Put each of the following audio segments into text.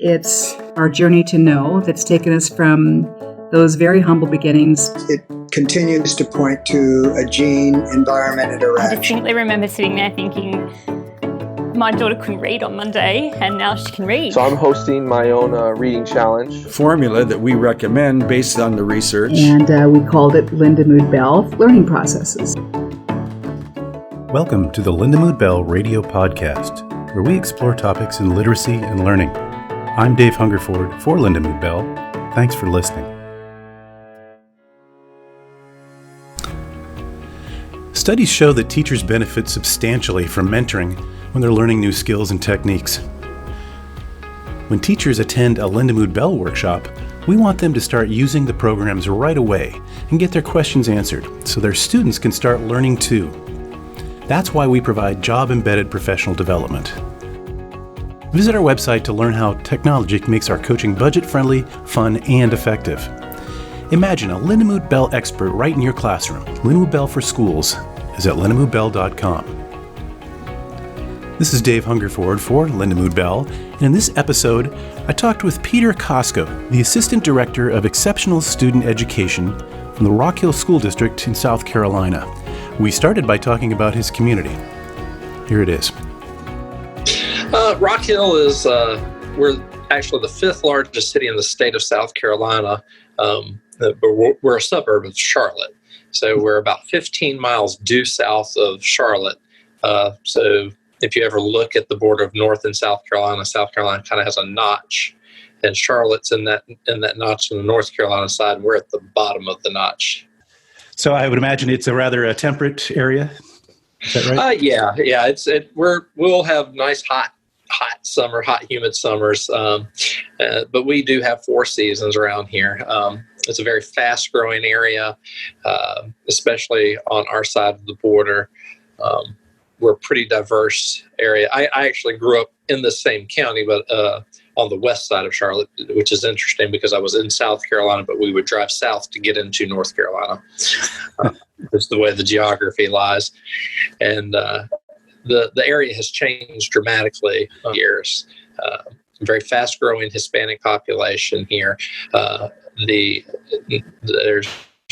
it's our journey to know that's taken us from those very humble beginnings. It continues to point to a gene-environment interaction. I distinctly remember sitting there thinking, my daughter couldn't read on Monday, and now she can read. So I'm hosting my own reading challenge. Formula that we recommend based on the research. And we called it Lindamood-Bell Learning Processes. Welcome to the Lindamood-Bell Radio Podcast, where we explore topics in literacy and learning. I'm Dave Hungerford for Lindamood-Bell. Thanks for listening. Studies show that teachers benefit substantially from mentoring when they're learning new skills and techniques. When teachers attend a Lindamood-Bell workshop, we want them to start using the programs right away and get their questions answered so their students can start learning too. That's why we provide job-embedded professional development. Visit our website to learn how technology makes our coaching budget-friendly, fun, and effective. Imagine a Lindamood-Bell expert right in your classroom. Lindamood-Bell for Schools is at lindamoodbell.com. This is Dave Hungerford for Lindamood-Bell, and in this episode, I talked with Peter Kosko, the Assistant Director of Exceptional Student Education from the Rock Hill School District in South Carolina. We started by talking about his community. Here it is. Rock Hill is, we're actually the fifth largest city in the state of South Carolina, but we're a suburb of Charlotte. So we're about 15 miles due south of Charlotte. So if you ever look at the border of North and South Carolina kind of has a notch, and Charlotte's in that notch on the North Carolina side. We're at the bottom of the notch. So I would imagine it's a rather temperate area. Is that right? Yeah. We'll have nice hot humid summers, but we do have 4 seasons around here. It's a very fast-growing area, especially on our side of the border. We're a pretty diverse area. I actually grew up in the same county, but on the west side of Charlotte, which is interesting because I was in South Carolina, but we would drive south to get into North Carolina. Just the way the geography lies. And the area has changed dramatically in years. Very fast-growing Hispanic population here. There's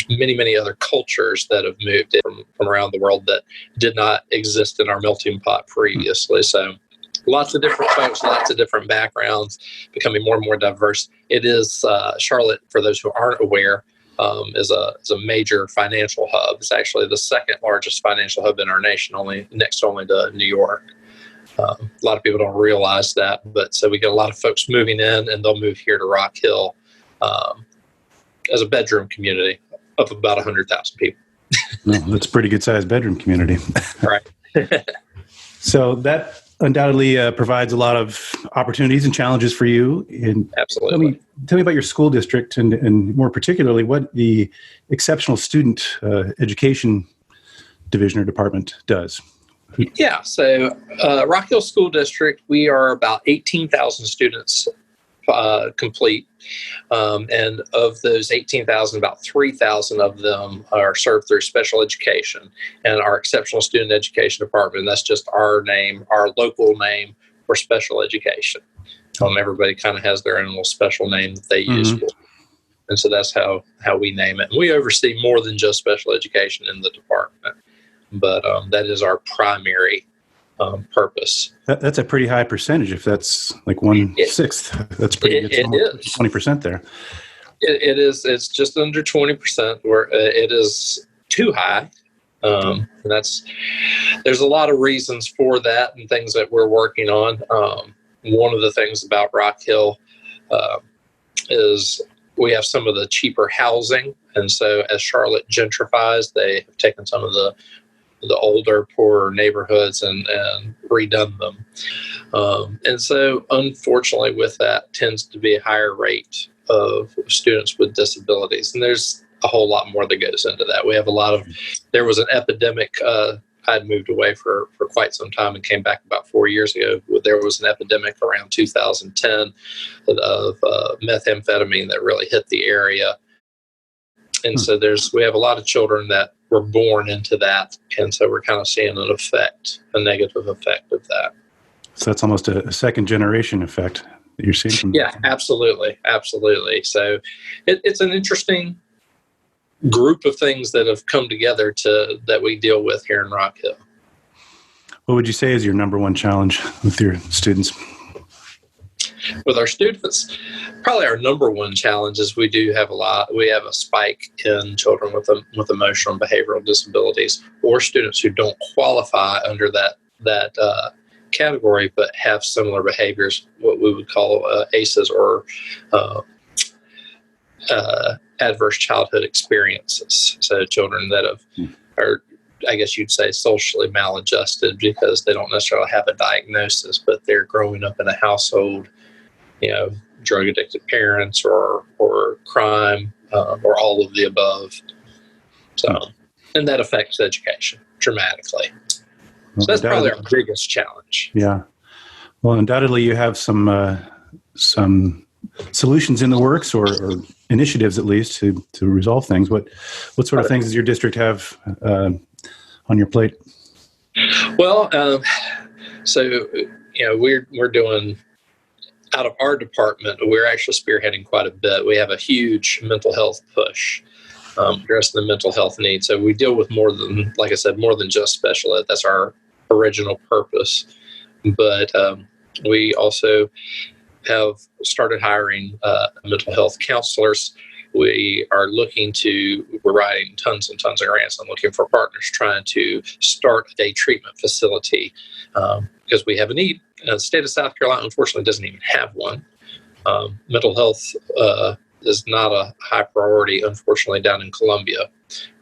many other cultures that have moved in from around the world that did not exist in our melting pot previously. So lots of different folks, lots of different backgrounds, becoming more and more diverse. It is Charlotte, for those who aren't aware, is a major financial hub. It's actually the second largest financial hub in our nation, next only to New York. A lot of people don't realize that, but so we get a lot of folks moving in, and they'll move here to Rock Hill as a bedroom community of about 100,000 people. Well, that's a pretty good-sized bedroom community. Right. So that undoubtedly provides a lot of opportunities and challenges for you. And absolutely. Tell me about your school district and more particularly what the Exceptional Student Education Division or Department does. Yeah, so Rock Hill School District, we are about 18,000 students complete. And of those 18,000, about 3,000 of them are served through special education. And our Exceptional Student Education Department, that's just our name, our local name for special education. Everybody kind of has their own little special name that they use. And so that's how we name it. And we oversee more than just special education in the department. But that is our primary purpose. That's a pretty high percentage. If that's like 1/6, that's pretty good. It is 20% there. It is. It's just under 20%. Where it is too high. And there's a lot of reasons for that and things that we're working on. One of the things about Rock Hill is we have some of the cheaper housing, and so as Charlotte gentrifies, they have taken some of the older, poorer neighborhoods and redone them. And so, unfortunately, with that tends to be a higher rate of students with disabilities. And there's a whole lot more that goes into that. We have there was an epidemic. I'd moved away for quite some time and came back about 4 years ago. There was an epidemic around 2010 of methamphetamine that really hit the area. And so we have a lot of children that were born into that. And so we're kind of seeing a negative effect of that. So that's almost a second generation effect. that you're seeing from Yeah, absolutely. So it's an interesting group of things that have come together that we deal with here in Rock Hill. What would you say is your number one challenge with your students? With our students, probably our number one challenge is we have a spike in children with emotional and behavioral disabilities, or students who don't qualify under that category but have similar behaviors, what we would call ACEs, or adverse childhood experiences. So children that are, I guess you'd say, socially maladjusted because they don't necessarily have a diagnosis, but they're growing up in a household, drug addicted parents or crime, or all of the above. So, and that affects education dramatically. So that's probably our biggest challenge. Yeah. Well, undoubtedly you have some solutions in the works, or initiatives at least to resolve things. What sort of things does your district have on your plate? Well, so we're doing, out of our department, we're actually spearheading quite a bit. We have a huge mental health push, addressing the mental health needs. So we deal with more than just special ed. That's our original purpose. But we also have started hiring mental health counselors. We're writing tons and tons of grants and looking for partners trying to start a day treatment facility, because we have a need. The state of South Carolina, unfortunately, doesn't even have one. Mental health is not a high priority, unfortunately, down in Columbia,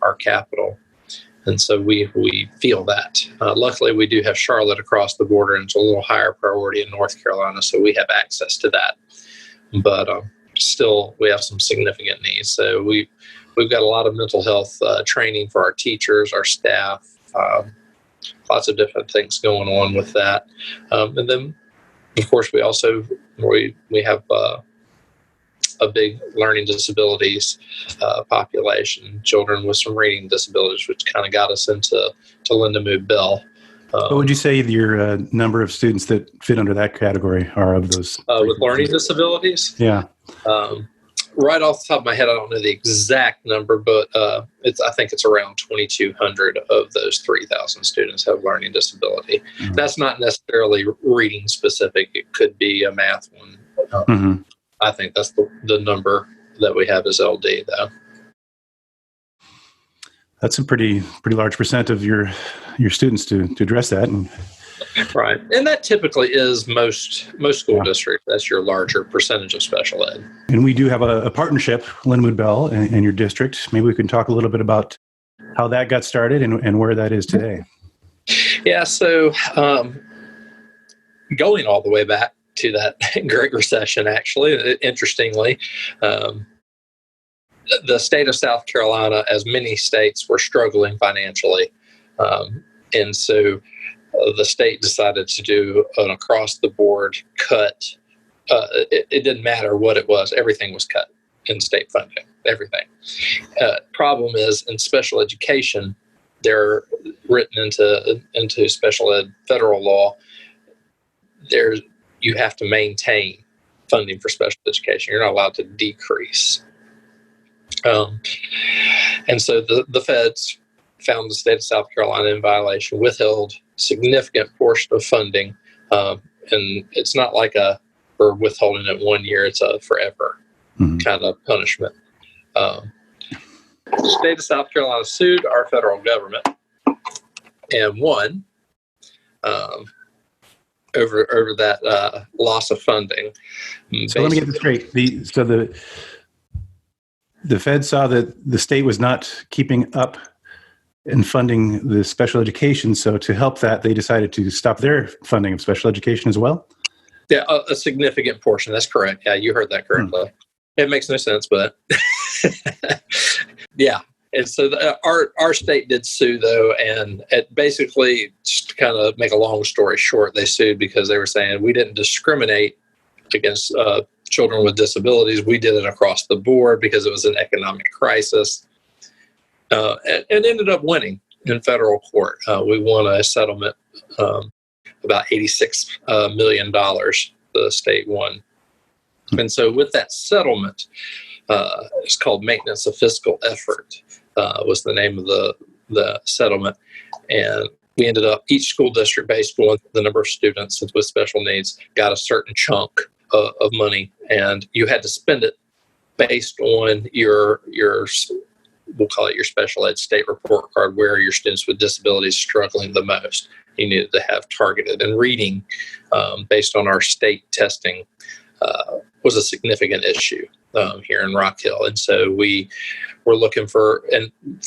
our capital. And so we feel that. Luckily, we do have Charlotte across the border, and it's a little higher priority in North Carolina, so we have access to that. But still, we have some significant needs. So we've got a lot of mental health training for our teachers, our staff, lots of different things going on with that. And then, of course, we have a big learning disabilities population, children with some reading disabilities, which kind of got us into Lindamood-Bell. What would you say your number of students that fit under that category are of those? With learning disabilities? Yeah. Right off the top of my head, I don't know the exact number, but I think it's around 2,200 of those 3,000 students have learning disability. Mm-hmm. That's not necessarily reading specific. It could be a math one. I think that's the number that we have as LD, though. That's a pretty large percent of your students to address that. Right. And that typically is most school districts. That's your larger percentage of special ed. And we do have a partnership, Lindamood-Bell and your district. Maybe we can talk a little bit about how that got started and where that is today. Yeah. So going all the way back to that Great Recession, actually, interestingly, the state of South Carolina, as many states, were struggling financially. And so the state decided to do an across-the-board cut. It didn't matter what it was. Everything was cut in state funding, everything. Problem is, in special education, they're written into special ed federal law. You have to maintain funding for special education. You're not allowed to decrease. And so the feds found the state of South Carolina in violation, withheld significant portion of funding, and it's not like we're withholding it 1 year, it's a forever kind of punishment. The state of South Carolina sued our federal government and won over that loss of funding. So let me get this straight. The Fed saw that the state was not keeping up in funding the special education. So to help that, they decided to stop their funding of special education as well? Yeah, a significant portion. That's correct. Yeah, you heard that correctly. It makes no sense, but yeah. And so our state did sue, though, and it basically, just to kind of make a long story short, they sued because they were saying we didn't discriminate against children with disabilities. We did it across the board because it was an economic crisis, and ended up winning in federal court. We won a settlement, about $86 million the state won And so with that settlement, it's called maintenance of fiscal effort, was the name of the settlement. And we ended up, each school district based on the number of students with special needs got a certain chunk of money, and you had to spend it based on your we'll call it your special ed state report card, where your students with disabilities struggling the most. You needed to have targeted, and reading based on our state testing was a significant issue here in Rock Hill. And so we were looking for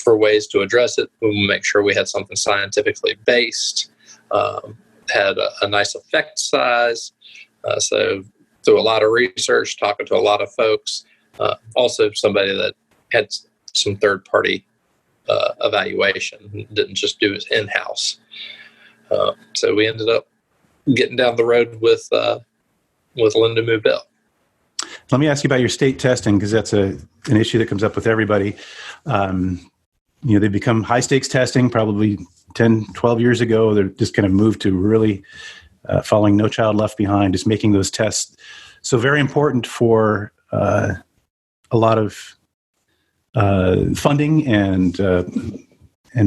ways to address it. We make sure we had something scientifically based, had a nice effect size. So through a lot of research, talking to a lot of folks, also somebody that had some third-party evaluation, didn't just do it in-house. So we ended up getting down the road with Lindamood-Bell. Let me ask you about your state testing, because that's an issue that comes up with everybody. They become high-stakes testing probably 10, 12 years ago. They're just kind of moved to really following No Child Left Behind, just making those tests so very important for a lot of funding and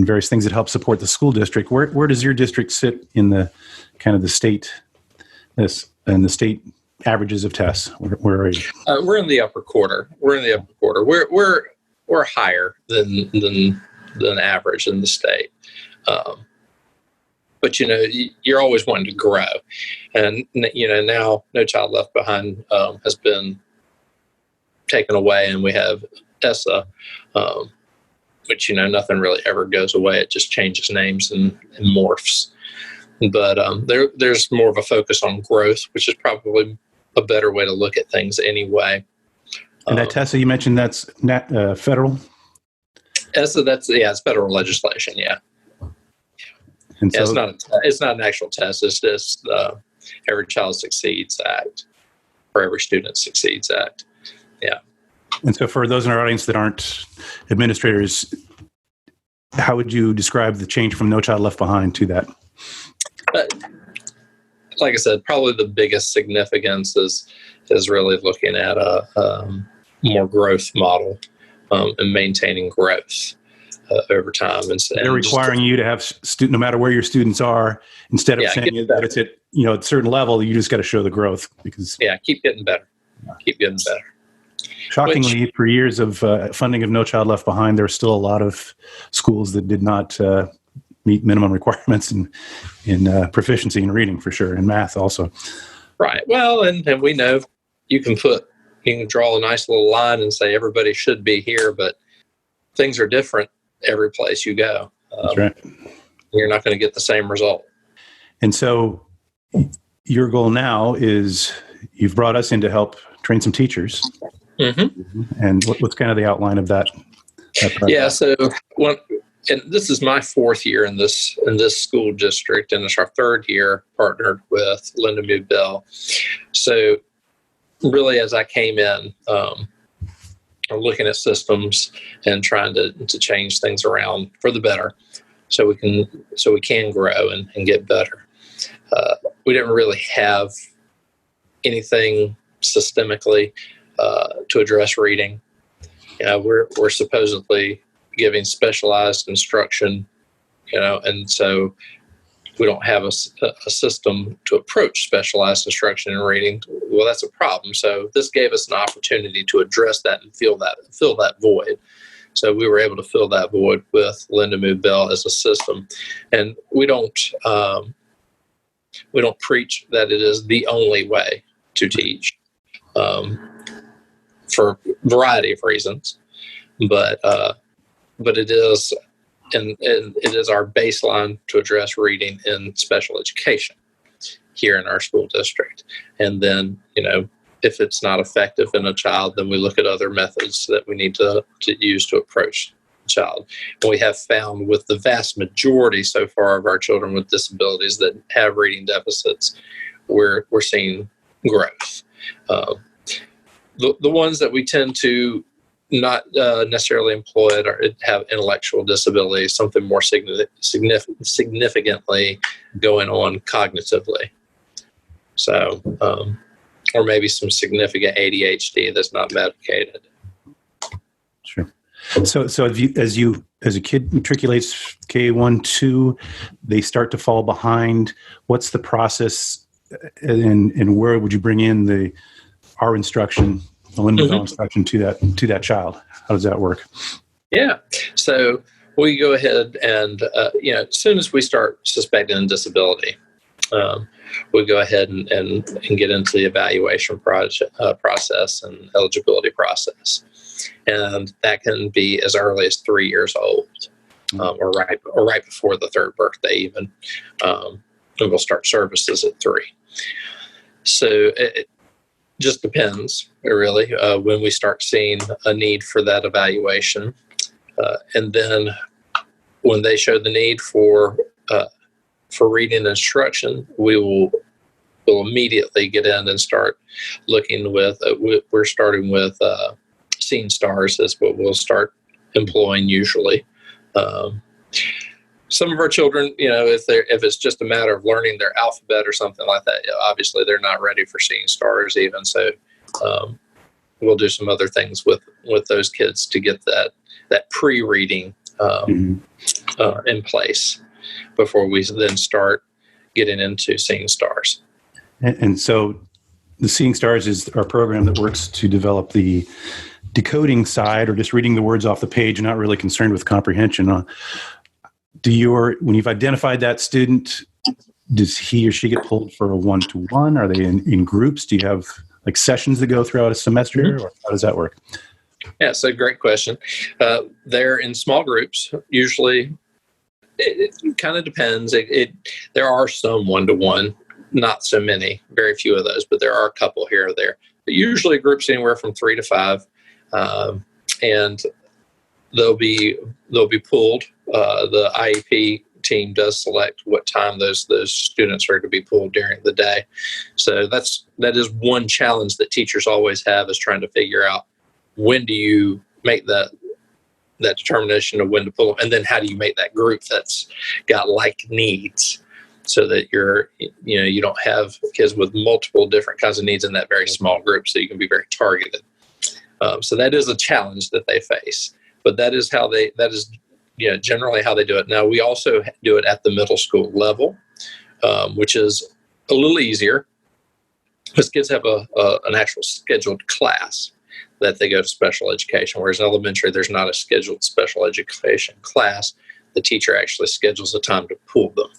various things that help support the school district. Where does your district sit in the kind of the state averages of tests? Where are you? We're in the upper quarter. We're higher than average in the state. But you're always wanting to grow, and now No Child Left Behind has been taken away, and we have ESSA, which nothing really ever goes away. It just changes names and morphs. But there's more of a focus on growth, which is probably a better way to look at things anyway. And that TESA you mentioned, that's federal? ESSA, it's federal legislation, yeah. And so, it's not an actual test. It's just Every Child Succeeds Act, or Every Student Succeeds Act. Yeah. And so for those in our audience that aren't administrators, how would you describe the change from No Child Left Behind to that? Like I said, probably the biggest significance is really looking at a more growth model and maintaining growth over time. And they're requiring you to have no matter where your students are, instead of saying that it's at a certain level, you just got to show the growth because keep getting better. Shockingly, for years of funding of No Child Left Behind, there are still a lot of schools that did not meet minimum requirements in proficiency in reading, for sure, and math also. Right. Well, and we know you can draw a nice little line and say everybody should be here, but things are different every place you go. That's right. You're not going to get the same result. And so your goal now is you've brought us in to help train some teachers. Mm-hmm. And what's kind of the outline of that Yeah. So and this is my fourth year in this school district, and it's our third year partnered with Lindamood-Bell. So really, as I came in, I'm looking at systems and trying to change things around for the better, so we can grow and get better. We didn't really have anything systemically to address reading. We're supposedly giving specialized instruction, and so we don't have a system to approach specialized instruction in reading. Well, that's a problem. So this gave us an opportunity to address that and fill that void. So we were able to fill that void with Lindamood-Bell as a system. And we don't preach that it is the only way to teach for a variety of reasons, but it is. And it is our baseline to address reading in special education here in our school district. And then, if it's not effective in a child, then we look at other methods that we need to use to approach the child. And we have found with the vast majority so far of our children with disabilities that have reading deficits, we're seeing growth. The ones that we tend to not necessarily employed or have intellectual disabilities, something more significantly going on cognitively. So or maybe some significant ADHD that's not medicated. Sure. So as a kid matriculates K1, 2, they start to fall behind. What's the process, and where would you bring in our instruction, the Lindamood-Bell instruction to that child? How does that work? Yeah. So we go ahead and as soon as we start suspecting a disability, we go ahead and get into the evaluation process and eligibility process. And that can be as early as 3 years old, or right before the third birthday even. And we'll start services at 3. So it just depends, really, when we start seeing a need for that evaluation. And then when they show the need for reading instruction, we'll immediately get in and start looking with, we're starting with Seeing Stars is what we'll start employing usually. Some of our children, if it's just a matter of learning their alphabet or something like that, obviously they're not ready for Seeing Stars even. So we'll do some other things with those kids to get that pre-reading in place before we then start getting into Seeing Stars. And so the Seeing Stars is our program that works to develop the decoding side, or just reading the words off the page and not really concerned with comprehension. When you've identified that student, does he or she get pulled for a one-to-one? Are they in groups? Do you have like sessions that go throughout a semester, or how does that work? Yeah, so great question. They're in small groups. Usually, it kind of depends. There are some one-to-one, not so many, very few of those, but there are a couple here or there. But usually groups anywhere from 3 to 5, and they'll be pulled. The IEP team does select what time those students are to be pulled during the day. So that is one challenge that teachers always have, is trying to figure out when do you make that determination of when to pull them, and then how do you make that group that's got like needs, so that you don't have kids with multiple different kinds of needs in that very small group, so you can be very targeted. So that is a challenge that they face, but that is generally how they do it. Now, we also do it at the middle school level, which is a little easier because kids have an actual scheduled class that they go to special education, whereas in elementary, there's not a scheduled special education class. The teacher actually schedules a time to pull them.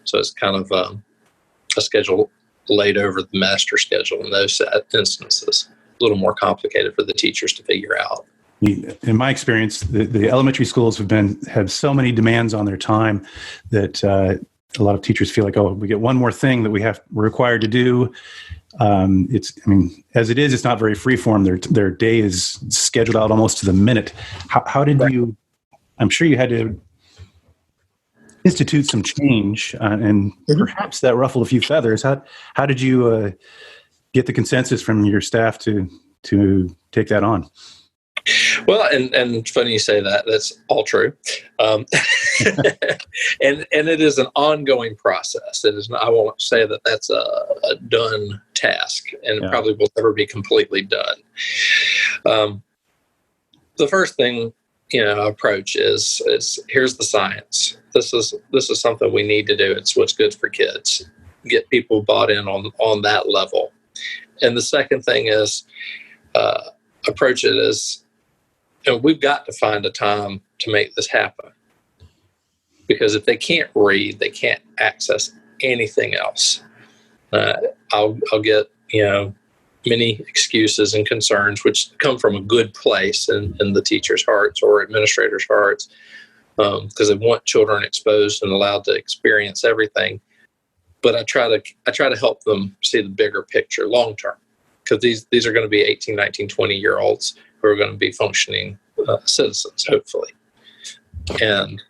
So it's kind of a schedule laid over the master schedule in those instances. A little more complicated for the teachers to figure out. In my experience, the elementary schools have so many demands on their time that a lot of teachers feel like, we get one more thing that we're required to do. As it is, it's not very freeform. Their day is scheduled out almost to the minute. How did you? I'm sure you had to institute some change, and perhaps that ruffled a few feathers. How did you get the consensus from your staff to take that on? Well, and funny you say that. That's all true, and it is an ongoing process. It is. I won't say that that's a done task, and it probably will never be completely done. The first thing approach is here's the science. This is something we need to do. It's what's good for kids. Get people bought in on that level, and the second thing is approach it as. And we've got to find a time to make this happen, because if they can't read, they can't access anything else. I'll get many excuses and concerns, which come from a good place in the teachers' hearts or administrators' hearts, because they want children exposed and allowed to experience everything. But I try to help them see the bigger picture long term, because these are going to be 18, 19, 20-year-olds who are going to be functioning citizens, hopefully. And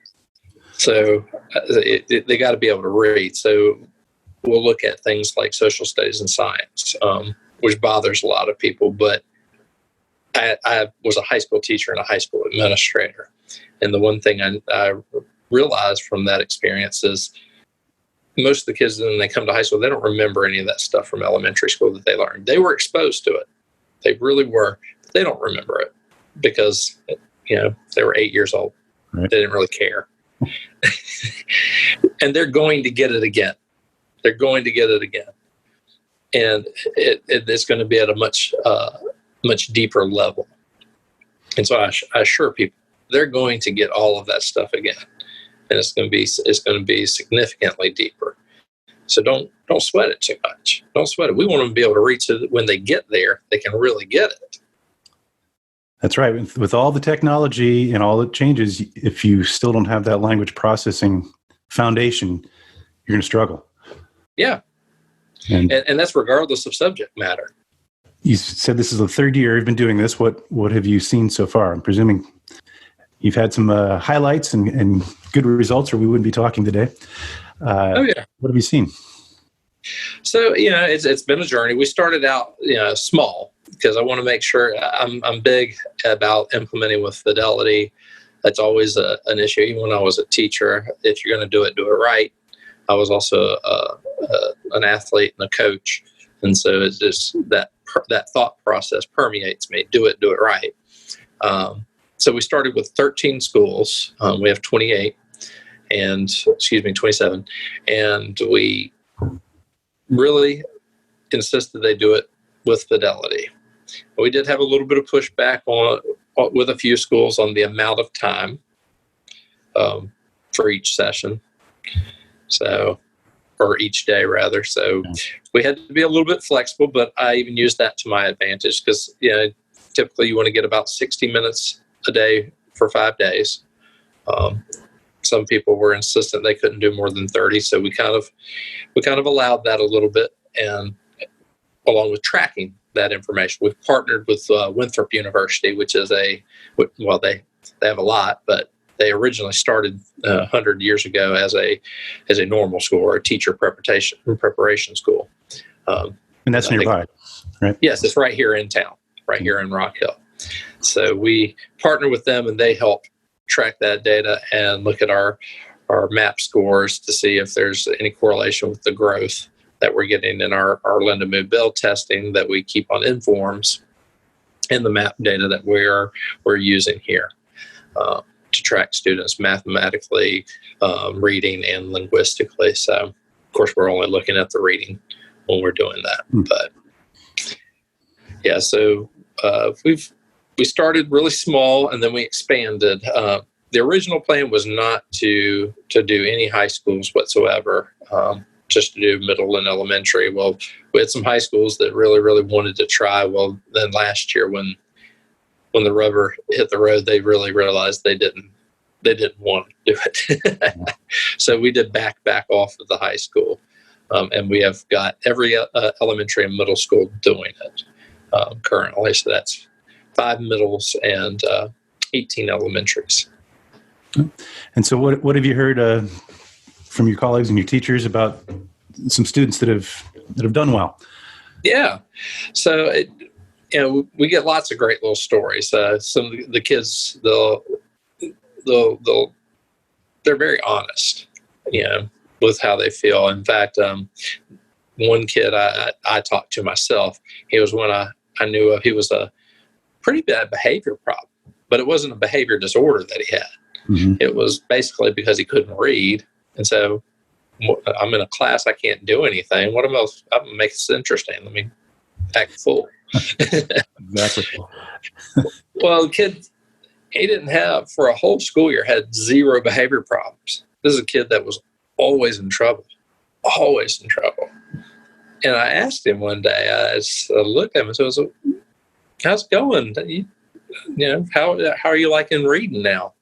so they got to be able to read. So we'll look at things like social studies and science, which bothers a lot of people. But I was a high school teacher and a high school administrator. And the one thing I realized from that experience is most of the kids, when they come to high school, they don't remember any of that stuff from elementary school that they learned. They were exposed to it. They really were. But they don't remember it because, they were 8 years old. Right. They didn't really care. And they're going to get it again. They're going to get it again. And it's going to be at a much deeper level. And so I assure people they're going to get all of that stuff again, and it's going to be significantly deeper. So don't sweat it too much. Don't sweat it. We want them to be able to reach it when they get there. They can really get it. That's right. With all the technology and all the changes, if you still don't have that language processing foundation, you're going to struggle. Yeah. And that's regardless of subject matter. You said this is the third year you've been doing this. What have you seen so far? I'm presuming you've had some highlights and good results, or we wouldn't be talking today. What have you seen? So, it's been a journey. We started out, small, because I want to make sure I'm big about implementing with fidelity. That's always an issue. Even when I was a teacher, if you're going to do it right. I was also an athlete and a coach. And so it's just that thought process permeates me. Do it right. So we started with 13 schools. We have 27. And we really insisted they do it with fidelity. We did have a little bit of pushback with a few schools on the amount of time for each session. Or each day rather. So we had to be a little bit flexible, but I even used that to my advantage because, typically you want to get about 60 minutes a day for 5 days. Some people were insistent they couldn't do more than 30. So we kind of allowed that a little bit, and along with tracking that information, we've partnered with Winthrop University, which is they have a lot, but they originally started 100 years ago as a normal school or a teacher preparation school. And that's nearby, right? Yes, it's right here in town, right here in Rock Hill. So we partner with them, and they help track that data and look at our MAP scores to see if there's any correlation with the growth that we're getting in our Lindamood-Bell testing that we keep on Informs, and the MAP data that we're using here. To track students mathematically, reading, and linguistically. So, of course, we're only looking at the reading when we're doing that. But yeah, so we started really small, and then we expanded. The original plan was not to do any high schools whatsoever, just to do middle and elementary. Well, we had some high schools that really, really wanted to try. Well, then last year when the rubber hit the road, they really realized they didn't want to do it. So we did back off of the high school. And we have got every elementary and middle school doing it currently. So that's 5 middles and 18 elementaries. And so what have you heard from your colleagues and your teachers about some students that have done well? Yeah. So we get lots of great little stories. Some of the kids, they're very honest, with how they feel. In fact, one kid I talked to myself, he was one I knew of. He was a pretty bad behavior problem, but it wasn't a behavior disorder that he had. Mm-hmm. It was basically because he couldn't read. And so I'm in a class, I can't do anything. What am I going to make this interesting? Let me act full. Exactly. Well, the kid, he didn't have, for a whole school year, had 0 behavior problems. This is a kid that was always in trouble. And I asked him one day, I looked at him and said, how's it going? How are you liking reading now?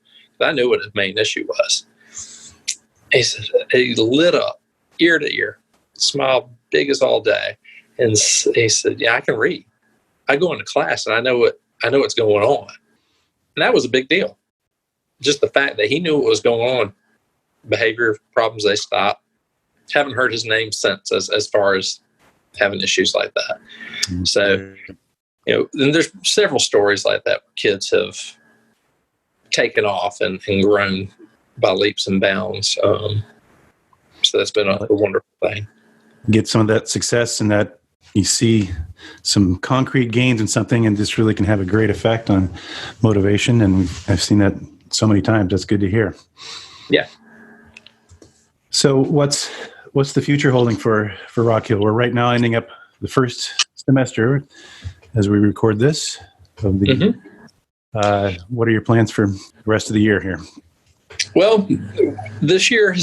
I knew what his main issue was. He said, he lit up ear to ear, smiled big as all day. And he said, yeah, I can read. I go into class and I know what's going on. And that was a big deal. Just the fact that he knew what was going on. Behavior problems, they stopped. Haven't heard his name since as far as having issues like that. Mm-hmm. So, and there's several stories like that where kids have taken off and grown by leaps and bounds. So that's been a wonderful thing. Get some of that success and that you see some concrete gains in something, and this really can have a great effect on motivation. And I've seen that so many times. That's good to hear. Yeah. So what's the future holding for Rock Hill? We're right now ending up the first semester as we record this. Of the, what are your plans for the rest of the year here? Well, this year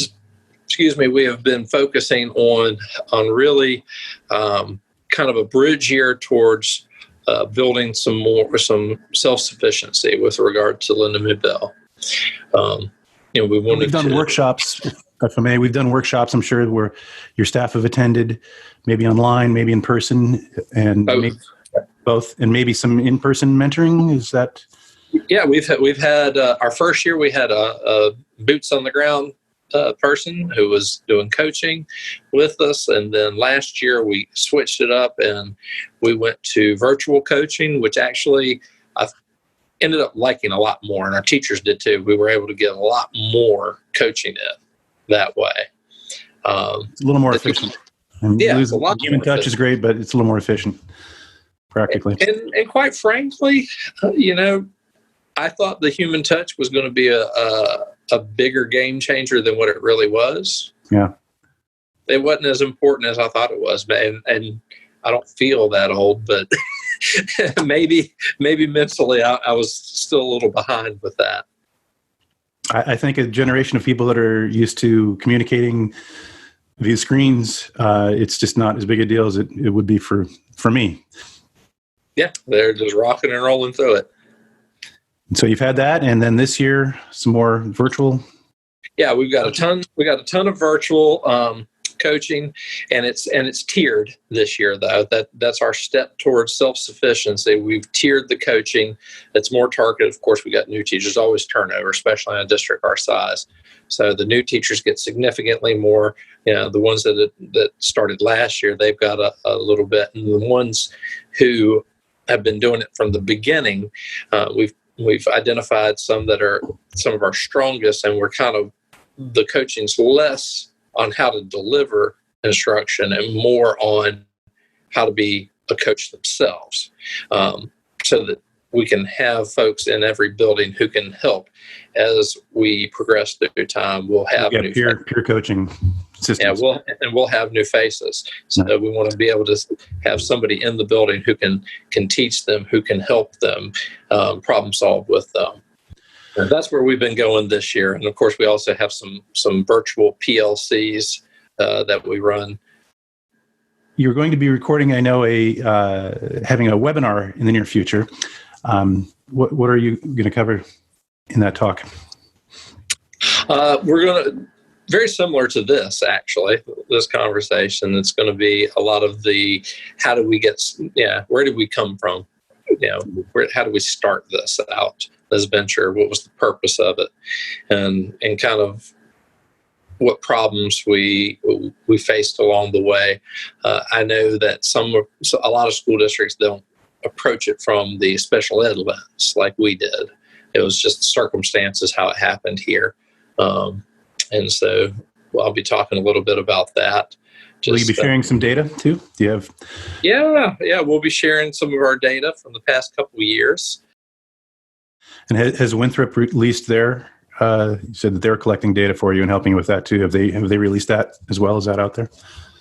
we have been focusing on really kind of a bridge year towards building some self-sufficiency with regard to Lindamood-Bell. We've done workshops. If I may, we've done workshops, I'm sure, where your staff have attended, maybe online, maybe in person, and both, and maybe some in-person mentoring. Is that? Yeah, we've had our first year. We had a boots on the ground person who was doing coaching with us, and then last year we switched it up and we went to virtual coaching, which actually I ended up liking a lot more, and our teachers did too. We were able to get a lot more coaching in that way. It's a little more efficient. It's a lot. Human touch is great, but it's a little more efficient, practically. And quite frankly, I thought the human touch was going to be a bigger game changer than what it really was. Yeah. It wasn't as important as I thought it was, and I don't feel that old, but maybe mentally I was still a little behind with that. I think a generation of people that are used to communicating via screens, it's just not as big a deal as it would be for me. Yeah, they're just rocking and rolling through it. So you've had that, and then this year some more virtual. Yeah, we've got a ton. We got a ton of virtual coaching, and it's tiered this year. Though that's our step towards self-sufficiency. We've tiered the coaching. It's more targeted. Of course, we got new teachers. Always turnover, especially in a district our size. So the new teachers get significantly more. The ones that started last year, they've got a little bit, and the ones who have been doing it from the beginning, we've identified some that are some of our strongest, and we're kind of, the coaching's less on how to deliver instruction and more on how to be a coach themselves, so that we can have folks in every building who can help as we progress through time. We'll have new peer coaching systems. Yeah, we'll have new faces. So we want to be able to have somebody in the building who can teach them, who can help them problem solve with them. And that's where we've been going this year. And of course, we also have some virtual PLCs that we run. You're going to be recording, I know, having a webinar in the near future. What are you going to cover in that talk? We're going to, very similar to this, actually, this conversation. It's going to be a lot of the, how do we get, where did we come from? How do we start this out, this venture? What was the purpose of it? And kind of what problems we faced along the way. I know that a lot of school districts don't approach it from the special ed lens like we did. It was just circumstances, how it happened here. And so I'll be talking a little bit about that. Will you be sharing some data too? Do you have? Yeah, we'll be sharing some of our data from the past couple of years. And has Winthrop released their? You said that they're collecting data for you and helping you with that too. Have they released that as well? Is that out there?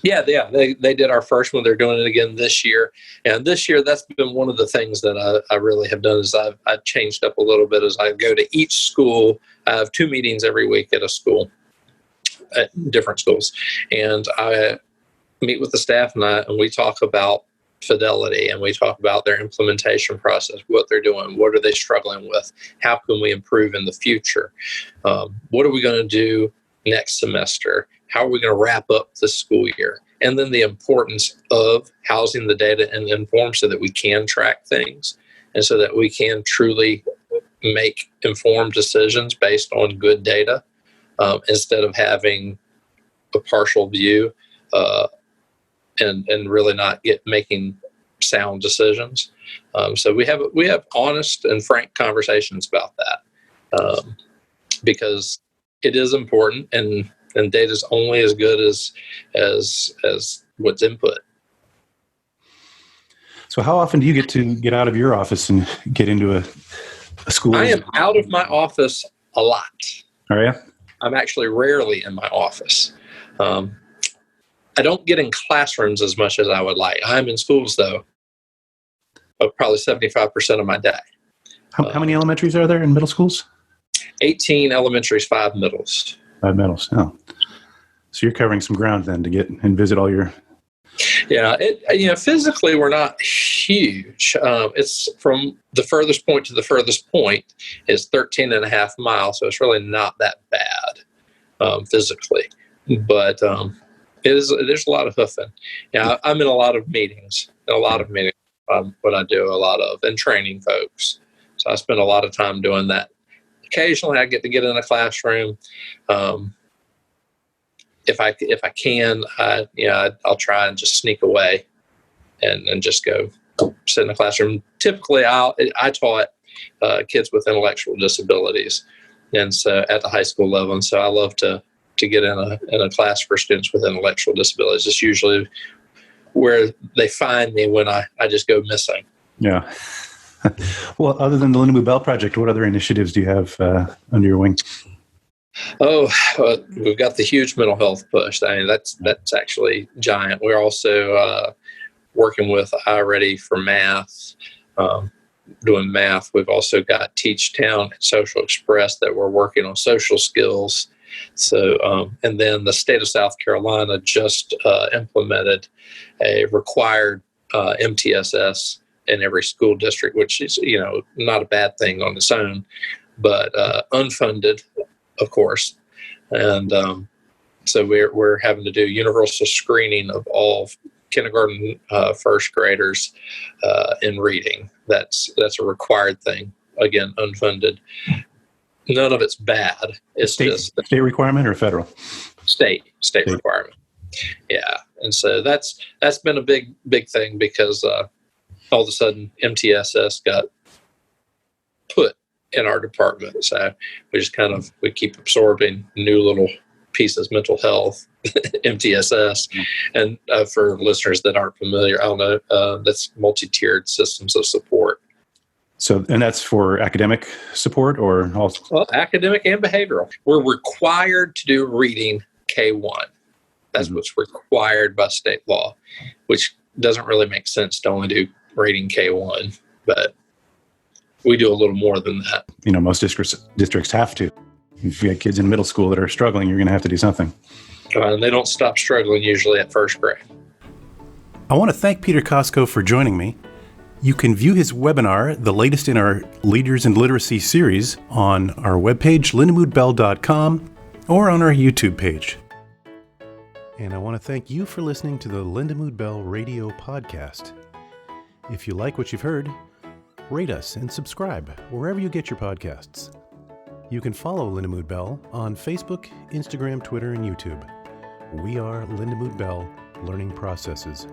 Yeah, they did our first one. They're doing it again this year. And this year, that's been one of the things that I really have done is I've changed up a little bit as I go to each school. I have 2 meetings every week at a school, at different schools. And I meet with the staff and we talk about fidelity, and we talk about their implementation process, what they're doing, what are they struggling with, how can we improve in the future, what are we going to do next semester, how are we going to wrap up the school year, and then the importance of housing the data in Inform so that we can track things and so that we can truly make informed decisions based on good data, instead of having a partial view and really not making sound decisions. So we have honest and frank conversations about that, because it is important, and and data is only as good as what's input. So how often do you get out of your office and get into a school? I am out of my office a lot. Are you? I'm actually rarely in my office. I don't get in classrooms as much as I would like. I'm in schools, though, probably 75% of my day. How many elementaries are there in middle schools? 18 elementaries, 5 middles. 5 middles. Oh. So you're covering some ground then to get and visit all your... Yeah, physically we're not huge. It's from the furthest point to the furthest point is 13 and a half miles, so it's really not that bad physically. But there's a lot of hoofing. Yeah, I'm in a lot of meetings. What I do a lot of, and training folks. So I spend a lot of time doing that. Occasionally I get to get in a classroom. If I can, I'll try and just sneak away and just go sit in the classroom. Typically, I taught kids with intellectual disabilities, and so at the high school level. And so I love to get in a class for students with intellectual disabilities. It's usually where they find me when I just go missing. Yeah. Well, other than the Lindamood-Bell project, what other initiatives do you have under your wing? We've got the huge mental health push. I mean, that's actually giant. We're also working with iReady for math, doing math. We've also got Teach Town and Social Express that we're working on social skills. So, and then the state of South Carolina just implemented a required MTSS in every school district, which is, not a bad thing on its own, but unfunded, of course. And so we're having to do universal screening of all kindergarten first graders in reading. That's a required thing. Again, unfunded. None of it's bad. It's just state requirement or federal? State requirement. Yeah, and so that's been a big thing because all of a sudden MTSS got put in our department. So we just we keep absorbing new little pieces, mental health, MTSS. And for listeners that aren't familiar, I don't know, that's multi-tiered systems of support. So, and that's for academic support or also? Well, academic and behavioral. We're required to do reading K1. That's what's required by state law, which doesn't really make sense to only do reading K1, but we do a little more than that. Most districts have to. If you got kids in middle school that are struggling, you're going to have to do something. And they don't stop struggling usually at first grade. I want to thank Peter Kosko for joining me. You can view his webinar, the latest in our Leaders in Literacy series, on our webpage, lindamoodbell.com, or on our YouTube page. And I want to thank you for listening to the Lindamood-Bell Radio Podcast. If you like what you've heard, rate us and subscribe wherever you get your podcasts. You can follow Lindamood-Bell on Facebook, Instagram, Twitter, and YouTube. We are Lindamood-Bell Learning Processes.